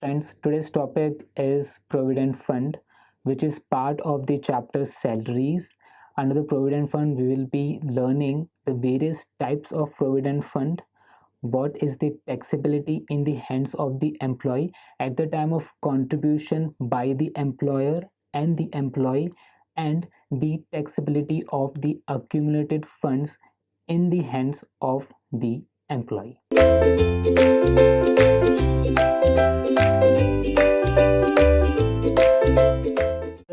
Friends, today's topic is Provident Fund, which is part of the chapter Salaries. Under the Provident Fund, we will be learning the various types of Provident Fund, what is the taxability in the hands of the employee at the time of contribution by the employer and the employee, and the taxability of the accumulated funds in the hands of the employee.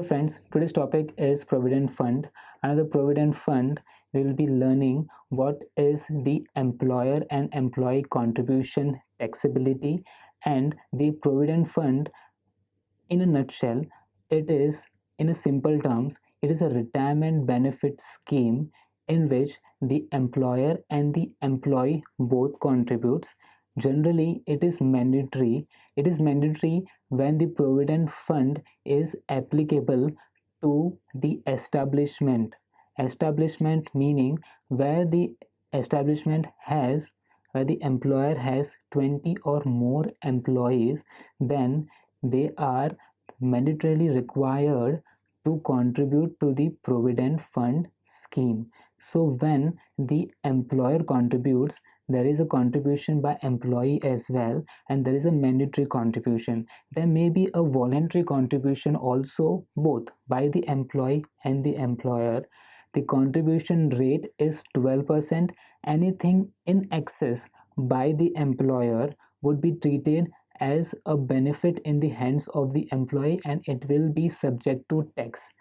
Friends, today's topic is Provident Fund. Under the Provident Fund, we will be learning what is the employer and employee contribution taxability, and the Provident Fund in a nutshell. It is, in a simple terms, it is a retirement benefit scheme in which the employer and the employee both contributes. Generally, it is mandatory. It is mandatory when the Provident Fund is applicable to the establishment. Establishment meaning where the establishment has where the employer has 20 or more employees, then they are mandatorily required to contribute to the Provident Fund scheme. So when the employer contributes, there is a contribution by employee as well, and there is a mandatory contribution. There may be a voluntary contribution also, both by the employee and the employer. The contribution rate is 12%. Anything in excess by the employer would be treated as a benefit in the hands of the employee, and it will be subject to tax.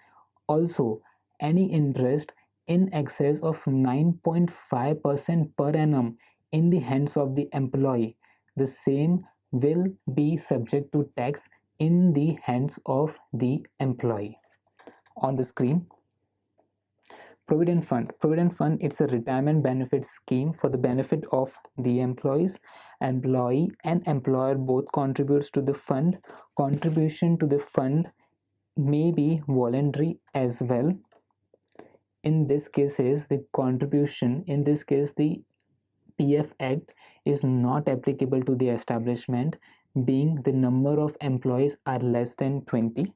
Also, any interest in excess of 9.5% per annum in the hands of the employee, the same will be subject to tax in the hands of the employee. On the screen, Provident Fund. Provident Fund, it's a retirement benefit scheme for the benefit of the employees. Employee and employer both contributes to the fund. Contribution to the fund may be voluntary as well. In this case, the contribution, in this case, the PF Act is not applicable to the establishment, being the number of employees are less than 20.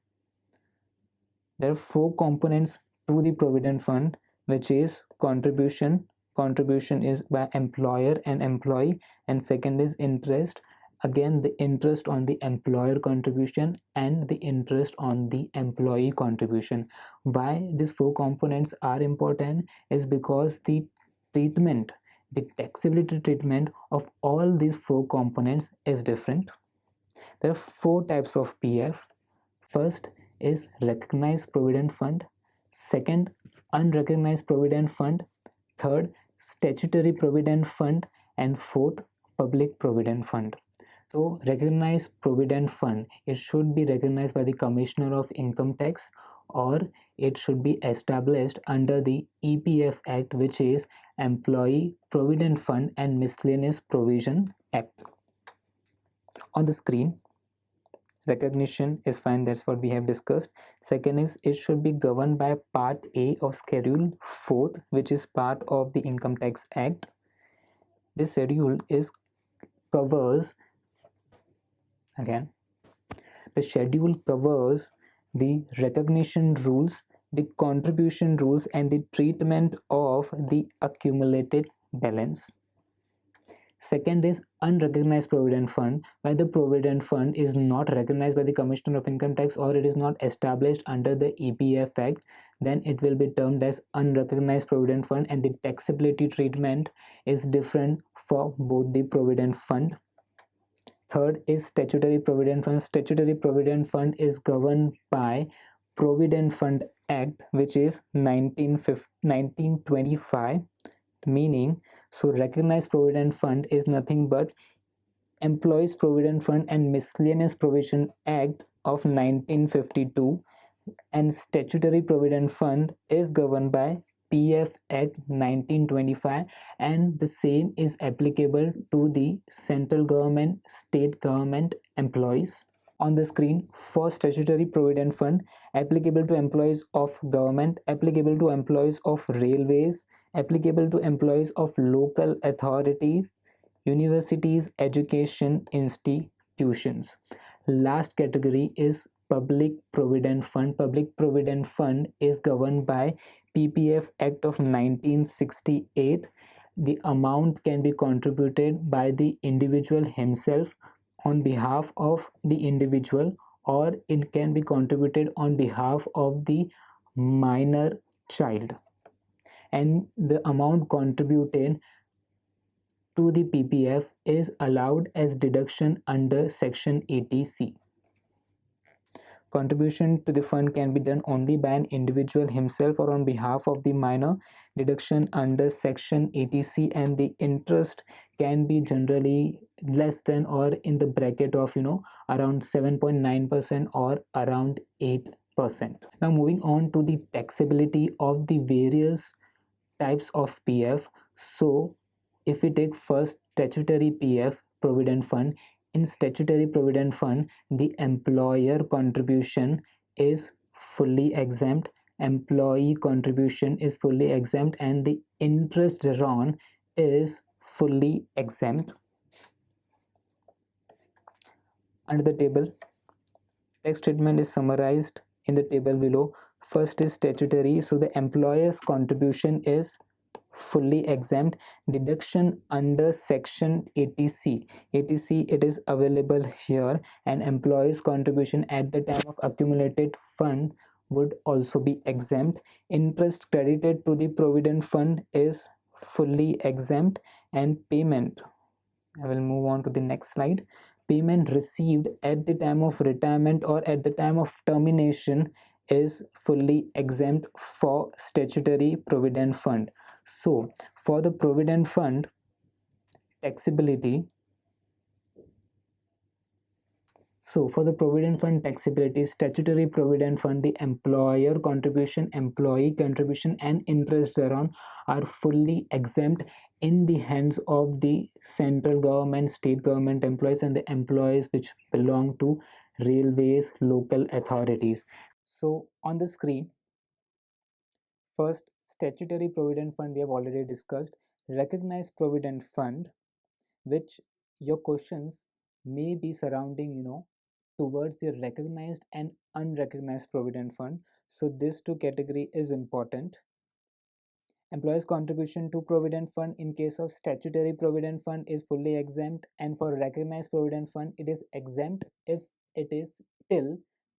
There are four components to the Provident Fund, which is contribution. Contribution is by employer and employee, and second is interest. Again, the interest on the employer contribution and the interest on the employee contribution. Why these four components are important is because the taxability treatment of all these four components is different. There are four types of PF. First is recognized provident fund, second unrecognized provident fund, third statutory provident fund, and fourth public provident fund. So recognized provident fund, it should be recognized by the Commissioner of Income Tax, or it should be established under the EPF Act, which is Employee Provident Fund and Miscellaneous Provision Act. On the screen, recognition is fine, that's what we have discussed. Second is it should be governed by Part A of Schedule 4th, which is part of the Income Tax Act. This schedule covers the recognition rules, the contribution rules, and the treatment of the accumulated balance. Second is unrecognized provident fund, where the provident fund is not recognized by the Commissioner of Income Tax, or it is not established under the EPF Act, then it will be termed as unrecognized provident fund, and the taxability treatment is different for both the provident fund. Third is statutory provident fund. Statutory provident fund is governed by Provident Fund Act, which is 1925, meaning, so recognized provident fund is nothing but Employees Provident Fund and Miscellaneous Provision Act of 1952, and statutory provident fund is governed by PF Act 1925, and the same is applicable to the central government, state government employees. On the screen, for statutory provident fund, applicable to employees of government, applicable to employees of railways, applicable to employees of local authorities, universities, education institutions. Last category is public provident fund. Public provident fund is governed by PPF Act of 1968. The amount can be contributed by the individual himself on behalf of the individual, or it can be contributed on behalf of the minor child, and the amount contributed to the PPF is allowed as deduction under section 80C. Contribution to the fund can be done only by an individual himself or on behalf of the minor. Deduction under section 80C, and the interest can be generally less than or in the bracket of around 7.9% or around 8%. Now moving on to the taxability of the various types of PF. So if we take first statutory PF provident fund, in statutory provident fund the employer contribution is fully exempt, employee contribution is fully exempt, and the interest thereon is fully exempt. Under the table, tax treatment is summarized in the table below. First is statutory, so the employer's contribution is fully exempt. Deduction under section 80C, 80C it is available here, and employees contribution at the time of accumulated fund would also be exempt. Interest credited to the provident fund is fully exempt, and payment, I will move on to the next slide. Payment received at the time of retirement or at the time of termination is fully exempt for statutory provident fund. So for the provident fund taxability, statutory provident fund, the employer contribution, employee contribution, and interest thereon are fully exempt in the hands of the central government, state government employees, and the employees which belong to railways, local authorities. So on the screen, first statutory provident fund we have already discussed. Recognized provident fund, which your questions may be surrounding towards the recognized and unrecognized provident fund. So this two category is important. Employees contribution to provident fund in case of statutory provident fund is fully exempt, and for recognized provident fund it is exempt if it is till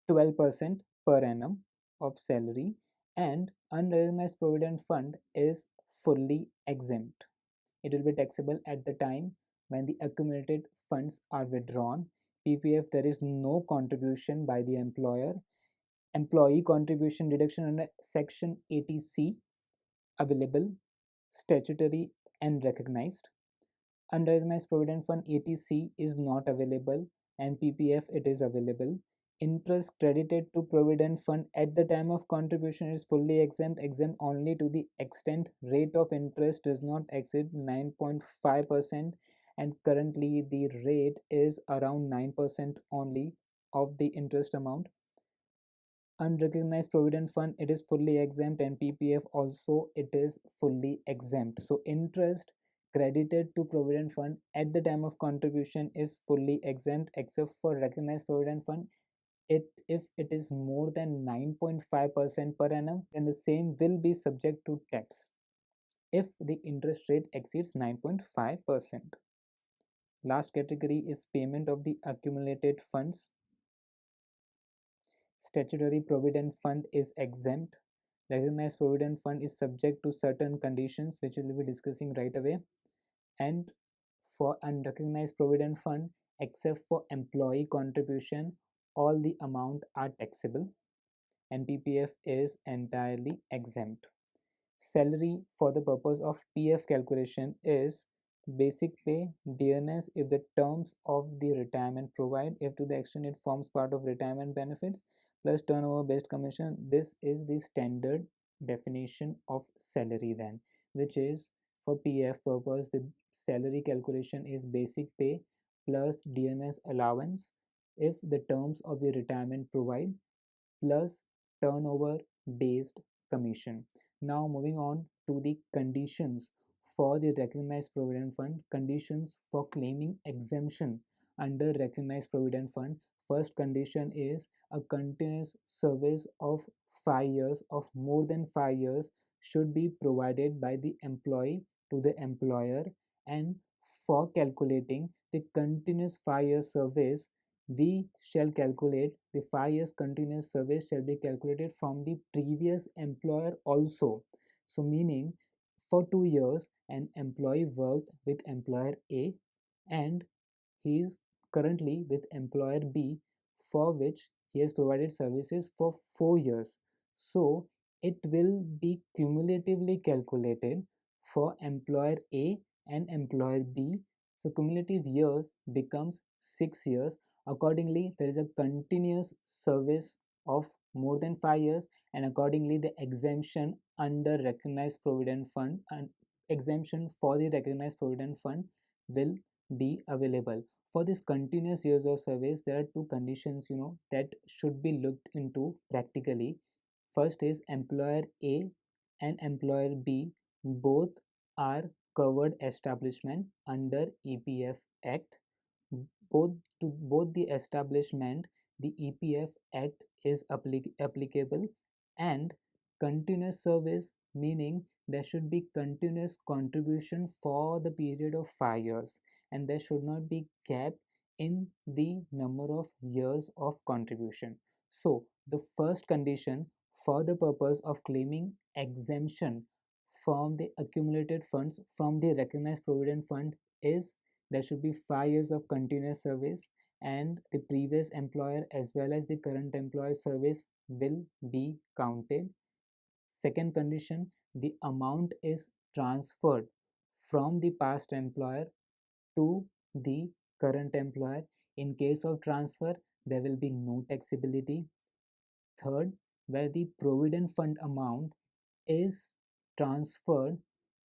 12% per annum of salary, and unrecognized provident fund is fully exempt. It will be taxable at the time when the accumulated funds are withdrawn. PPF, there is no contribution by the employer. Employee contribution deduction under section 80C available, statutory and recognized. Unrecognized provident fund 80C is not available, and PPF it is available. Interest credited to provident fund at the time of contribution is fully exempt, exempt only to the extent rate of interest does not exceed 9.5%, and currently the rate is around 9% only of the interest amount. Unrecognized provident fund it is fully exempt, and PPF also it is fully exempt. So interest credited to provident fund at the time of contribution is fully exempt, except for recognized provident fund. If it is more than 9.5% per annum, then the same will be subject to tax if the interest rate exceeds 9.5%. Last category is payment of the accumulated funds. Statutory provident fund is exempt. Recognized provident fund is subject to certain conditions which we will be discussing right away. And for unrecognized provident fund, except for employee contribution, all the amount are taxable, and PPF is entirely exempt. Salary for the purpose of PF calculation is basic pay, dearness if the terms of the retirement provide, if to the extent it forms part of retirement benefits, plus turnover based commission. This is the standard definition of salary then, which is for PF purpose the salary calculation is basic pay plus dearness allowance if the terms of the retirement provide, plus turnover based commission. Now moving on to the conditions for the recognized provident fund. Conditions for claiming exemption under recognized provident fund. first condition is a continuous service of 5 years, of more than 5 years, should be provided by the employee to the employer. And for calculating the continuous 5 year service, we shall calculate the 5 years continuous service shall be calculated from the previous employer also. So meaning, for 2 years an employee worked with employer A, and he is currently with employer B, for which he has provided services for 4 years. So it will be cumulatively calculated for employer A and employer B. So cumulative years becomes 6 years. Accordingly, there is a continuous service of more than 5 years, and accordingly the exemption under recognized provident fund and exemption for the recognized provident fund will be available. For this continuous years of service, there are two conditions that should be looked into practically. First is employer A and employer B both are covered establishment under EPF Act. Both the establishment, the EPF Act is applicable. And continuous service, meaning there should be continuous contribution for the period of 5 years, and there should not be gap in the number of years of contribution. So the first condition for the purpose of claiming exemption from the accumulated funds from the recognized provident fund is there should be 5 years of continuous service, and the previous employer as well as the current employer service will be counted. Second condition, the amount is transferred from the past employer to the current employer. In case of transfer, there will be no taxability. Third, where the provident fund amount is transferred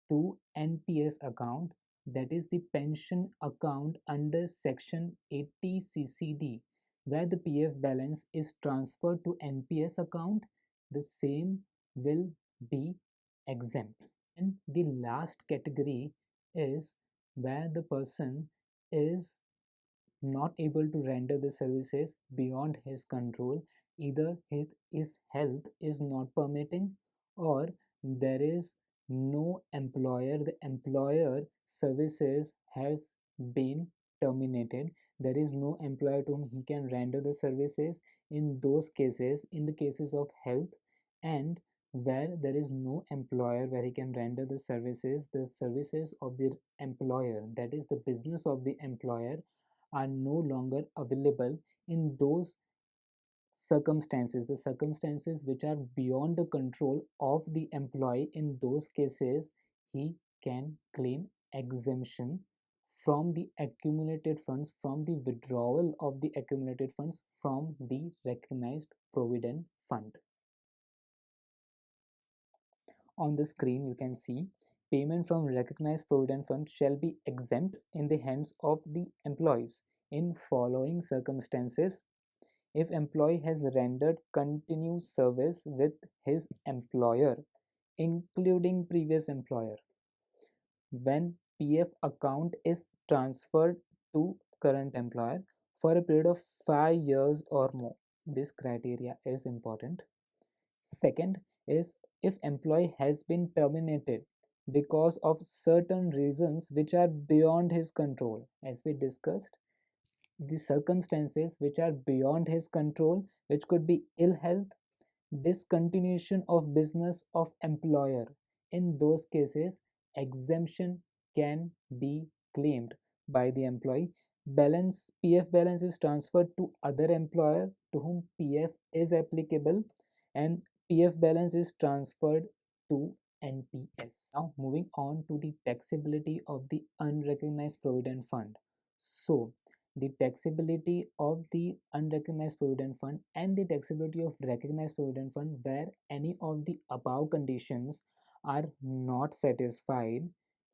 to NPS account, that is the pension account under section 80 CCD, where the PF balance is transferred to NPS account, the same will be exempt. And the last category is where the person is not able to render the services beyond his control. Either his health is not permitting, or there is no employer, the employer services has been terminated, there is no employer to whom he can render the services. In those cases, in the cases of health, and where there is no employer where he can render the services of the employer, that is the business of the employer, are no longer available. In those circumstances, the circumstances which are beyond the control of the employee, in those cases he can claim exemption from the accumulated funds, from the withdrawal of the accumulated funds from the recognized provident fund. On the screen, you can see payment from recognized provident fund shall be exempt in the hands of the employees in following circumstances: if employee has rendered continuous service with his employer, including previous employer, when PF account is transferred to current employer for a period of 5 years or more. This criteria is important. Second is if employee has been terminated because of certain reasons which are beyond his control. As we discussed, the circumstances which are beyond his control, which could be ill health, discontinuation of business of employer. In those cases, exemption can be claimed by the employee. Balance, PF balance is transferred to other employer to whom PF is applicable, and PF balance is transferred to NPS. Now moving on to the taxability of the unrecognized provident fund. So the taxability of the unrecognized provident fund and the taxability of recognized provident fund, where any of the above conditions are not satisfied,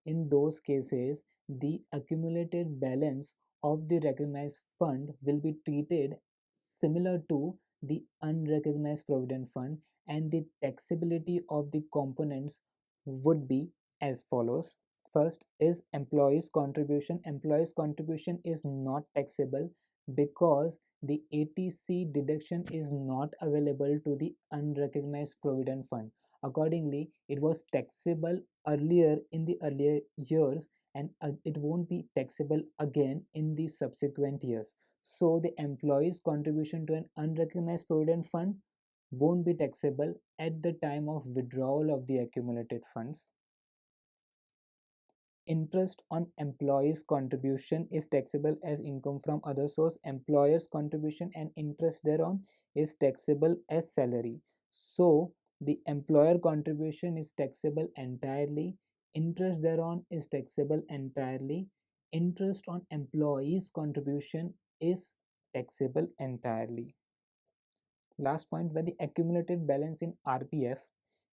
in those cases the accumulated balance of the recognized fund will be treated similar to the unrecognized provident fund, and the taxability of the components would be as follows. First is employees contribution. Employees contribution is not taxable because the ATC deduction is not available to the unrecognized provident fund. Accordingly, it was taxable earlier in the earlier years, and it won't be taxable again in the subsequent years. So the employee's contribution to an unrecognized provident fund won't be taxable at the time of withdrawal of the accumulated funds. Interest on employees' contribution is taxable as income from other source. Employer's contribution and interest thereon is taxable as salary. So the employer contribution is taxable entirely. Interest thereon is taxable entirely. Interest on employees' contribution is taxable entirely. Last point, when the accumulated balance in RPF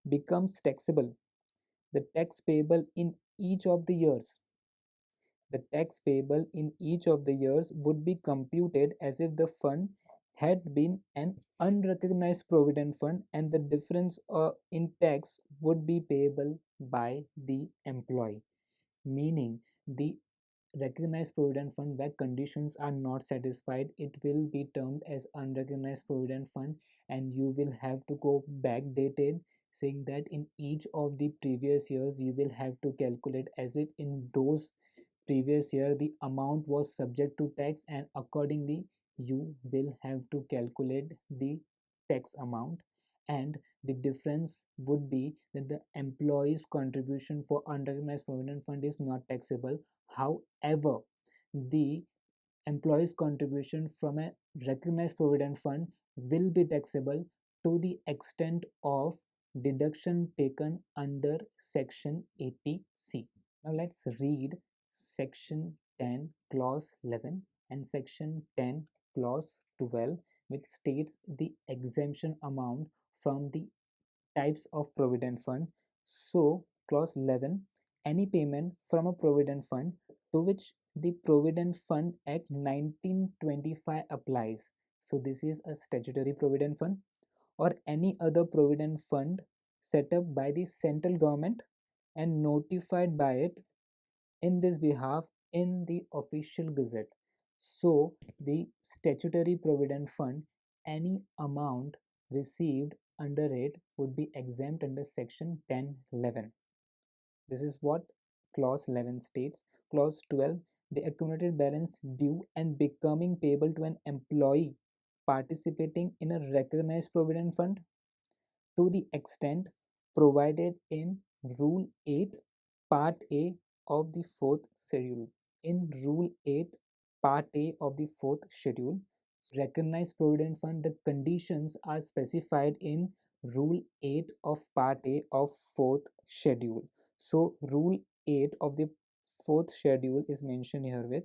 becomes taxable, the tax payable in each of the years the tax payable in each of the years would be computed as if the fund had been an unrecognized provident fund, and the difference in tax would be payable by the employee, meaning the recognized provident fund where conditions are not satisfied, it will be termed as unrecognized provident fund, and you will have to go backdated, saying that in each of the previous years you will have to calculate as if in those previous year the amount was subject to tax, and accordingly you will have to calculate the tax amount. And the difference would be that the employee's contribution for unrecognized provident fund is not taxable. However, the employee's contribution from a recognized provident fund will be taxable to the extent of deduction taken under section 80C. Now let's read section 10 clause 11 and section 10 clause 12, which states the exemption amount from the types of provident fund. So clause 11, any payment from a provident fund to which the Provident Fund Act 1925 applies. So this is a statutory provident fund, or any other provident fund set up by the central government and notified by it in this behalf in the official gazette. So the statutory provident fund, any amount received under it would be exempt under section 1011. This is what clause 11 states. Clause 12, the accumulated balance due and becoming payable to an employee participating in a recognized provident fund to the extent provided in Rule 8, Part A of the 4th schedule. In Rule 8, Part A of the 4th schedule, recognized provident fund, the conditions are specified in Rule 8 of Part A of 4th schedule. So Rule 8 of the 4th schedule is mentioned here with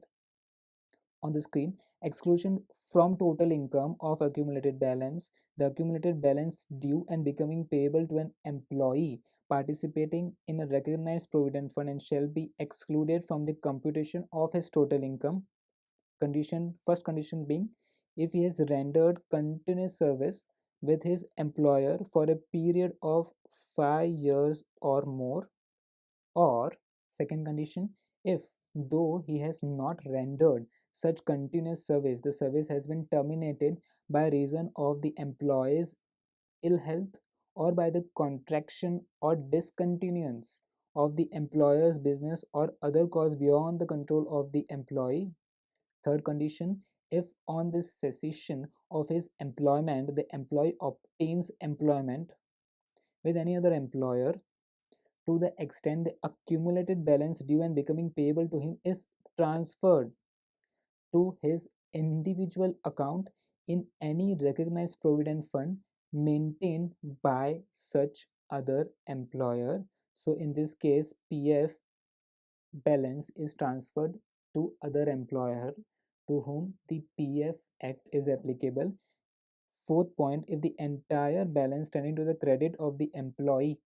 on the screen. Exclusion from total income of accumulated balance, the accumulated balance due and becoming payable to an employee participating in a recognized provident fund and shall be excluded from the computation of his total income. Condition, first condition being, if he has rendered continuous service with his employer for a period of 5 years or more, or second condition, if though he has not rendered such continuous service, the service has been terminated by reason of the employee's ill health or by the contraction or discontinuance of the employer's business or other cause beyond the control of the employee. Third condition, if on the cessation of his employment the employee obtains employment with any other employer to the extent the accumulated balance due and becoming payable to him is transferred to his individual account in any recognized provident fund maintained by such other employer. So in this case, PF balance is transferred to other employer to whom the PF Act is applicable. Fourth point, if the entire balance standing to the credit of the employee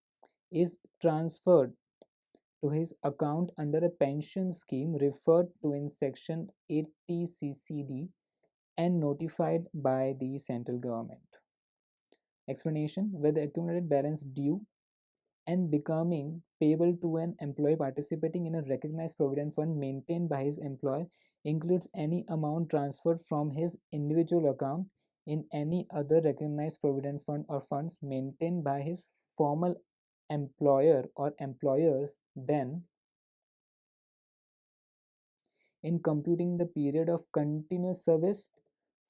is transferred to his account under a pension scheme referred to in section 80 CCD and notified by the central government. Explanation, where the accumulated balance due and becoming payable to an employee participating in a recognized provident fund maintained by his employer includes any amount transferred from his individual account in any other recognized provident fund or funds maintained by his former employer or employers. Then, in computing the period of continuous service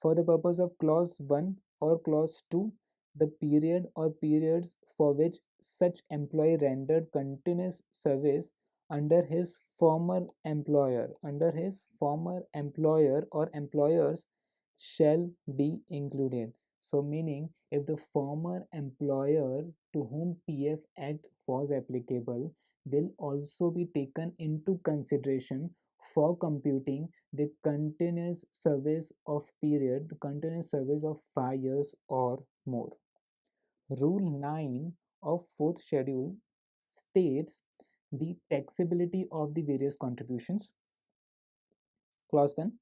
for the purpose of clause 1 or clause 2, the period or periods for which such employee rendered continuous service under his former employer or employers shall be included. So meaning, if the former employer to whom PF Act was applicable will also be taken into consideration for computing the continuous service of period, the continuous service of 5 years or more. Rule 9 of fourth schedule states the taxability of the various contributions. Clause 1.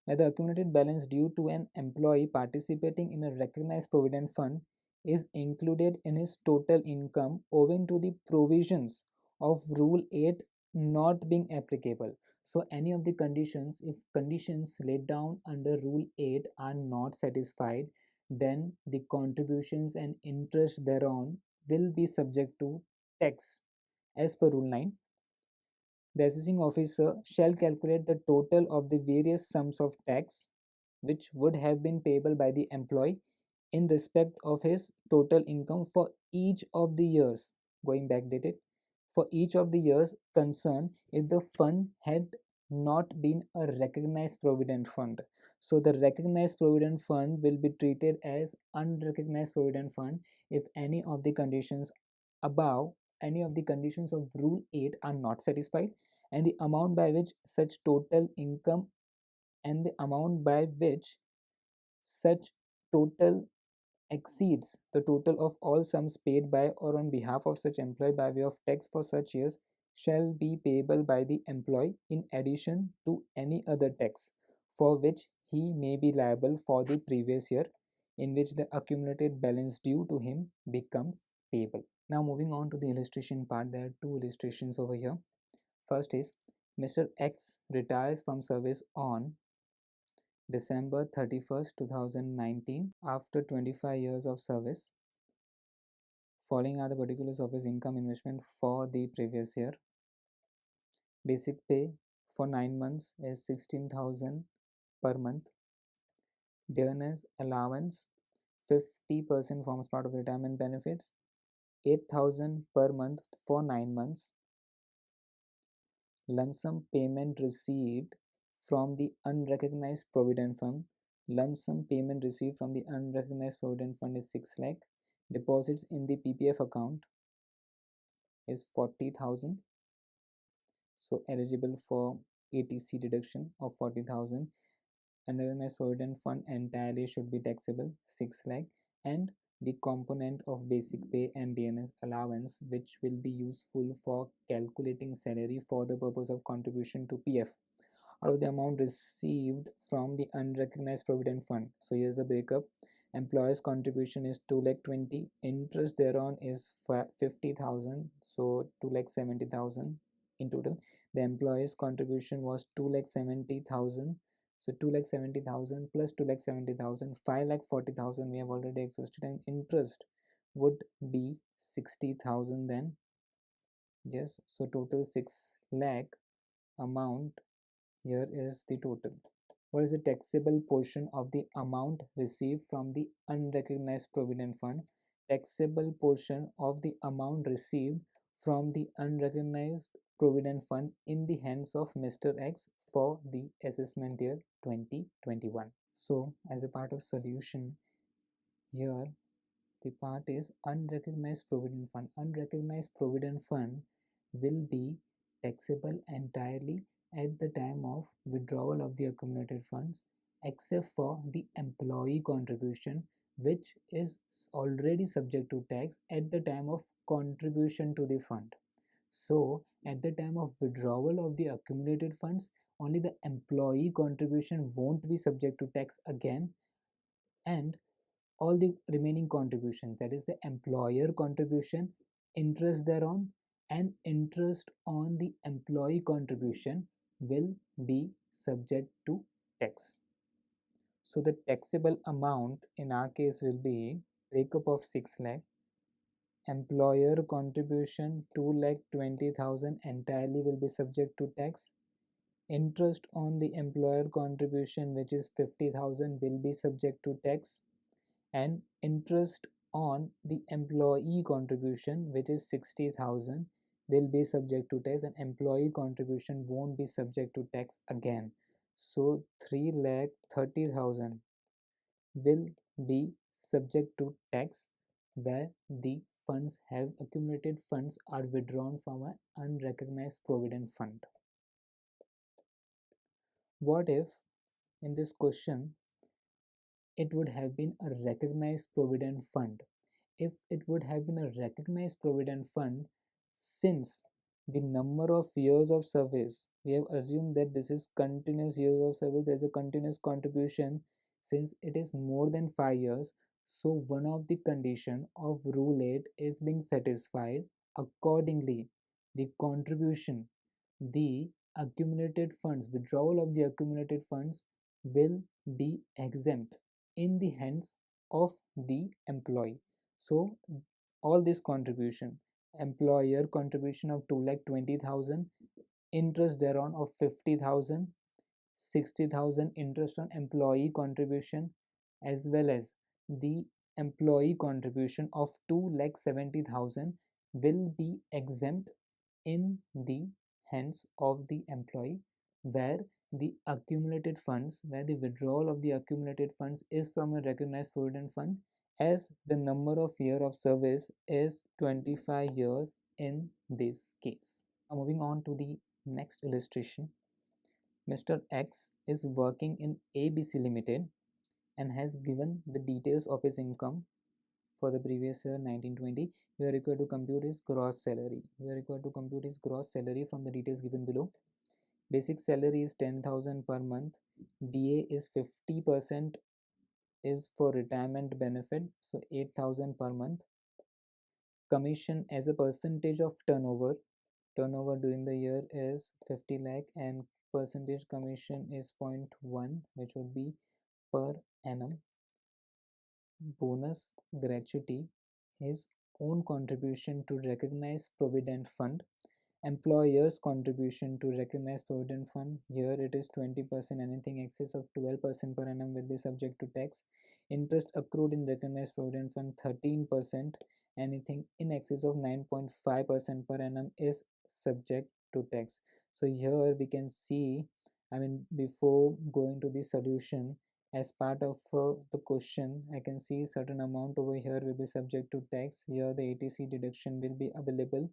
Where the accumulated balance due to an employee participating in a recognized provident fund is included in his total income owing to the provisions of Rule 8 not being applicable. So, any of the conditions, if conditions laid down under Rule 8 are not satisfied, then the contributions and interest thereon will be subject to tax as per Rule 9. The assessing officer shall calculate the total of the various sums of tax which would have been payable by the employee in respect of his total income for each of the years going backdated for each of the years concerned if the fund had not been a recognized provident fund. So the recognized provident fund will be treated as unrecognized provident fund if any of the conditions of Rule 8 are not satisfied, and the amount by which such total income and the amount by which such total exceeds the total of all sums paid by or on behalf of such employee by way of tax for such years shall be payable by the employee in addition to any other tax for which he may be liable for the previous year in which the accumulated balance due to him becomes payable. Now moving on to the illustration part, there are two illustrations over here. First is Mr. X retires from service on December 31st, 2019 after 25 years of service. Following are the particulars of his income investment for the previous year. Basic pay for 9 months is 16,000 per month. Dearness allowance 50% forms part of retirement benefits, 8,000 per month for 9 months. Lump sum payment received from the unrecognized provident fund. Lump sum payment received from the unrecognized provident fund is 6 lakh. Deposits in the PPF account is 40,000. So eligible for ATC deduction of 40,000. Unrecognized provident fund entirely should be taxable 6 lakh, and the component of basic pay and DNS allowance which will be useful for calculating salary for the purpose of contribution to PF out of the amount received from the unrecognized provident fund. So here's the breakup. Employer's contribution is 2 lakh 20, interest thereon is 50,000, so 2 lakh 70,000 in total. The employee's contribution was 2 lakh 70,000, so 2 lakh 70,000 plus 2 lakh 70,000, 5 lakh 40,000 we have already exhausted, and interest would be 60,000 then. Yes, so total 6 lakh amount here is the total. What is the taxable portion of the amount received from the unrecognized provident fund? Taxable portion of the amount received from the unrecognized provident fund in the hands of Mr. X for the assessment year 2021. So, as a part of solution, here the part is unrecognized provident fund. Unrecognized provident fund will be taxable entirely at the time of withdrawal of the accumulated funds, except for the employee contribution, which is already subject to tax at the time of contribution to the fund. So at the time of withdrawal of the accumulated funds, only the employee contribution won't be subject to tax again, and all the remaining contributions, that is the employer contribution interest thereon, and interest on the employee contribution will be subject to tax. So the taxable amount in our case will be breakup of 6 lakh, employer contribution 2 lakh 20,000 entirely will be subject to tax, interest on the employer contribution which is 50,000 will be subject to tax, and interest on the employee contribution which is 60,000 will be subject to tax, and employee contribution won't be subject to tax again. So 3 lakh 30,000 will be subject to tax where the funds have accumulated funds are withdrawn from an unrecognized provident fund. What if in this question it would have been a recognized provident fund? If it would have been a recognized provident fund, since the number of years of service, we have assumed that this is continuous years of service, there's a continuous contribution. Since it is more than 5 years, so one of the condition of rule 8 is being satisfied. Accordingly, the contribution, the accumulated funds, withdrawal of the accumulated funds will be exempt in the hands of the employee. So all this contribution, employer contribution of 2,20,000, interest thereon of 50,000, 60,000 interest on employee contribution, as well as the employee contribution of 2,70,000 will be exempt in the hands of the employee, where the accumulated funds, where the withdrawal of the accumulated funds is from a recognized provident fund, as the number of year of service is 25 years in this case. Now moving on to the next illustration. Mr. X is working in ABC Limited and has given the details of his income for the previous year 1920. We are required to compute his gross salary. We are required to compute his gross salary from the details given below. Basic salary is 10,000 per month. DA is 50% is for retirement benefit, so 8,000 per month. Commission as a percentage of turnover. Turnover during the year is 50 lakh and percentage commission is 0.1, which would be per annum. Bonus, gratuity, his own contribution to recognized provident fund, employer's contribution to recognized provident fund, here it is 20%, anything excess of 12% per annum will be subject to tax. Interest accrued in recognized provident fund 13%, anything in excess of 9.5% per annum is subject to tax. So here we can see, before going to the solution, as part of the question, I can see certain amount over here will be subject to tax. Here the ATC deduction will be available,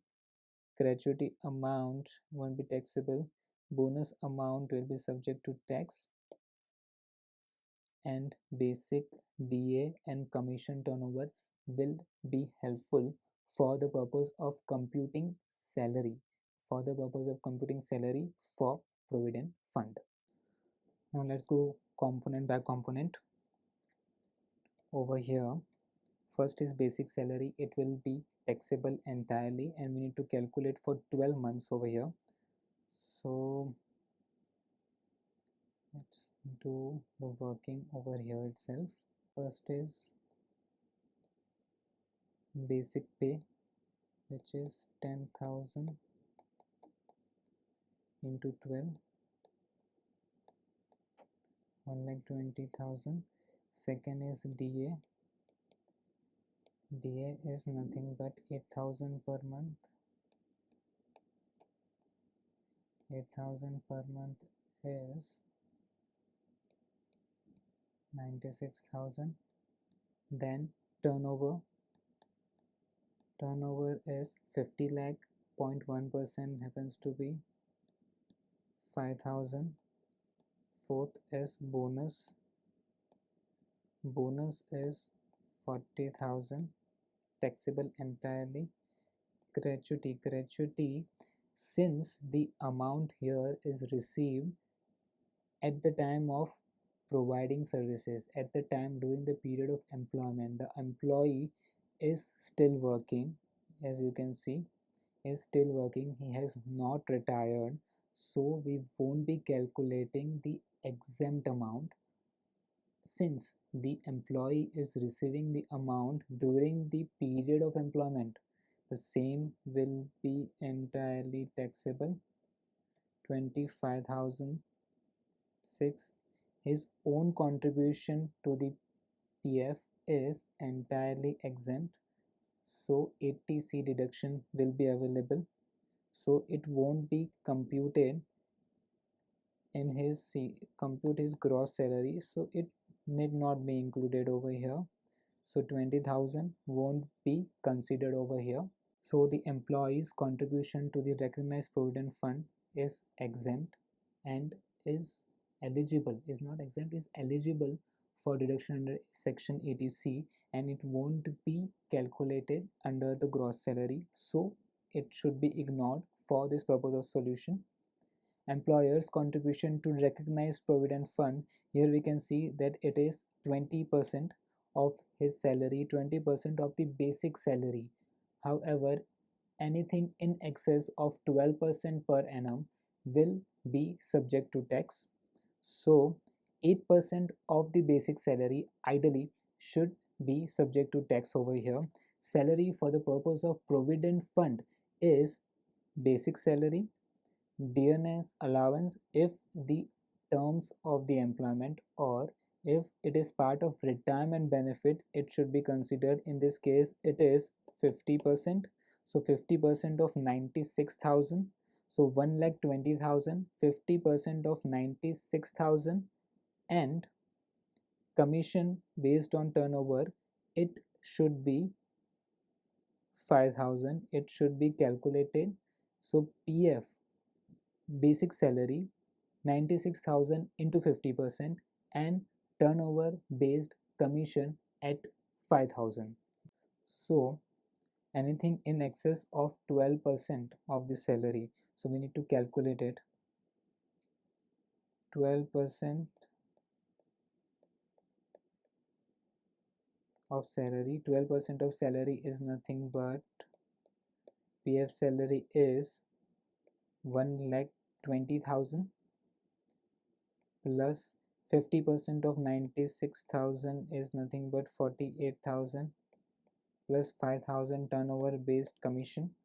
gratuity amount won't be taxable, bonus amount will be subject to tax, and basic, DA and commission turnover will be helpful for the purpose of computing salary, for the purpose of computing salary for provident fund. Now let's go component by component. Over here, first is basic salary. It will be taxable entirely and we need to calculate for 12 months over here. So let's do the working over here itself. First is basic pay, which is 10,000 into 12, 1,20,000. Second is DA. DA is nothing but 8,000 per month. 8,000 per month is 96,000. Then turnover. Turnover is 50 lakh, 0.1% happens to be 5,000. Fourth is bonus. Bonus is 40,000, taxable entirely. Gratuity, since the amount here is received at the time of providing services, at the time during the period of employment, the employee is still working, as you can see, is still working. He has not retired, so we won't be calculating the exempt amount since the employee is receiving the amount during the period of employment. The same will be entirely taxable. 25,006. His own contribution to the PF is entirely exempt, so 80C deduction will be available, so it won't be computed in his compute his gross salary, so it need not be included over here. So 20,000 won't be considered over here. So the employee's contribution to the recognized provident fund is exempt and is not exempt, is eligible for deduction under section 80C, and it won't be calculated under the gross salary, so it should be ignored for this purpose of solution. Employer's contribution to recognized provident fund, here we can see that it is 20% of his salary, 20% of the basic salary. However, anything in excess of 12% per annum will be subject to tax. So 8% of the basic salary ideally should be subject to tax over here. Salary for the purpose of provident fund is basic salary, dearness allowance if the terms of the employment, or if it is part of retirement benefit, it should be considered. In this case it is 50%, so 50% of 96,000, so 1,20,000, 50% of 96,000, and commission based on turnover, it should be 5,000, it should be calculated. So PF basic salary 96,000 into 50% and turnover based commission at 5,000. So anything in excess of 12% of the salary, so we need to calculate it. 12% of salary, 12% of salary is nothing but PF salary is 1,20,000 plus 50% of 96,000 is nothing but 48,000 plus 5,000 turnover based commission.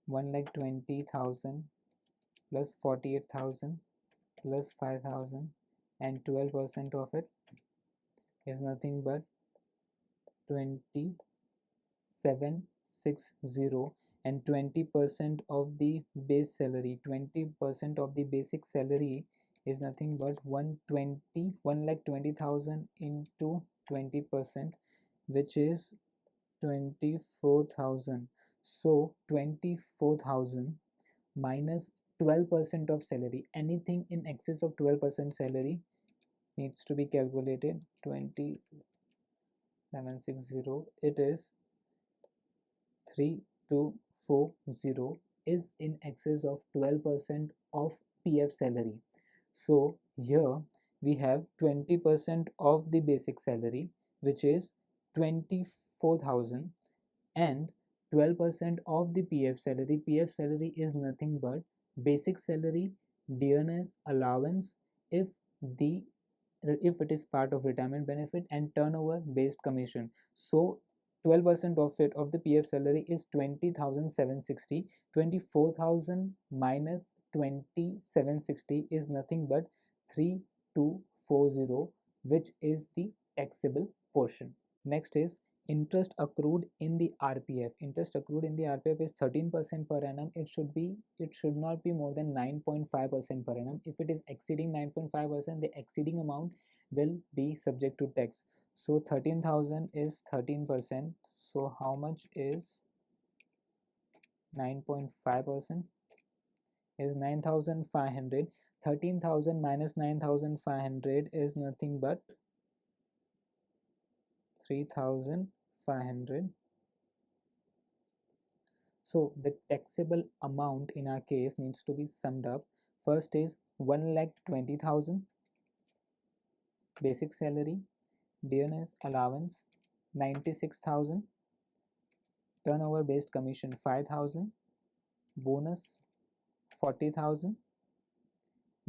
1,20,000 plus 48,000 plus 5,000, and 12% of it is nothing but 2760, and 20% of the base salary, 20% of the basic salary is nothing but 1,20,000 into 20%, which is 24,000. So 24,000 minus 12% of salary, anything in excess of 12% salary needs to be calculated. 2760, it is 3240, is in excess of 12% of PF salary. So here we have 20% of the basic salary, which is 24,000, and 12% of the PF salary. PF salary is nothing but basic salary, dearness allowance if the if it is part of retirement benefit, and turnover based commission. So 12% of it of the PF salary is 20,760. 24,000 minus 2,760 is nothing but 3,240, which is the taxable portion. Next is interest accrued in the RPF. Interest accrued in the RPF is 13% per annum. It should not be more than 9.5% per annum. If it is exceeding 9.5%, the exceeding amount will be subject to tax. So 13,000 is 13%. So how much is 9.5%? Is 9,500. 13,000 minus 9,500 is nothing but 3,500. So the taxable amount in our case needs to be summed up. First is 1,20,000 basic salary, dearness allowance 96,000, turnover based commission 5,000, bonus 40,000,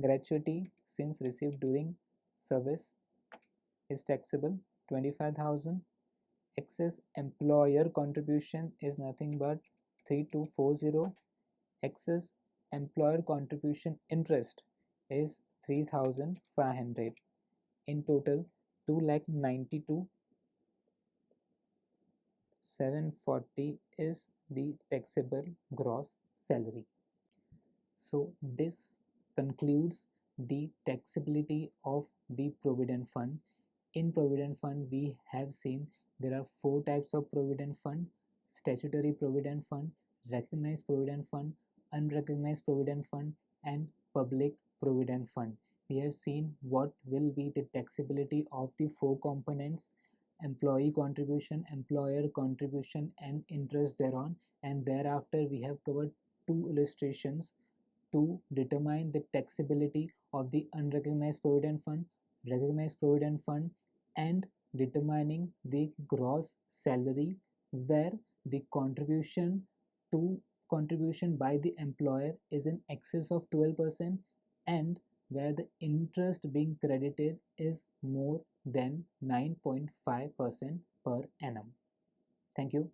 gratuity since received during service is taxable 25,000, excess employer contribution is nothing but 3240, excess employer contribution interest is 3,500. In total 2,92,740 is the taxable gross salary. So this concludes the taxability of the Provident Fund. In Provident Fund, we have seen there are four types of Provident Fund: statutory Provident Fund, recognized Provident Fund, unrecognized Provident Fund, and public Provident Fund. We have seen what will be the taxability of the four components: employee contribution, employer contribution, and interest thereon. And thereafter, we have covered two illustrations to determine the taxability of the unrecognized provident fund, recognized provident fund, and determining the gross salary where the contribution by the employer is in excess of 12% and where the interest being credited is more than 9.5% per annum. Thank you.